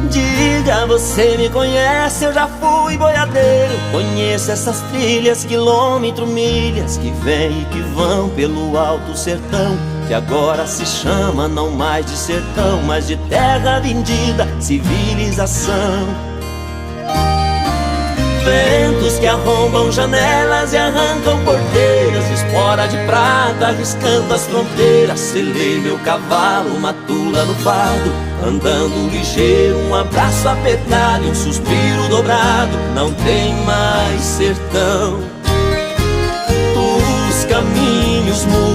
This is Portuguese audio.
Diga, você me conhece, eu já fui boiadeiro. Conheço essas trilhas, quilômetro, milhas, que vêm e que vão pelo alto sertão, que agora se chama não mais de sertão, mas de terra vendida, civilização. Ventos que arrombam janelas e arrancam porteiras, espora de prata arriscando as fronteiras. Selei meu cavalo, uma tula no fardo, andando ligeiro, um abraço apertado e um suspiro dobrado. Não tem mais sertão. Os caminhos mudam,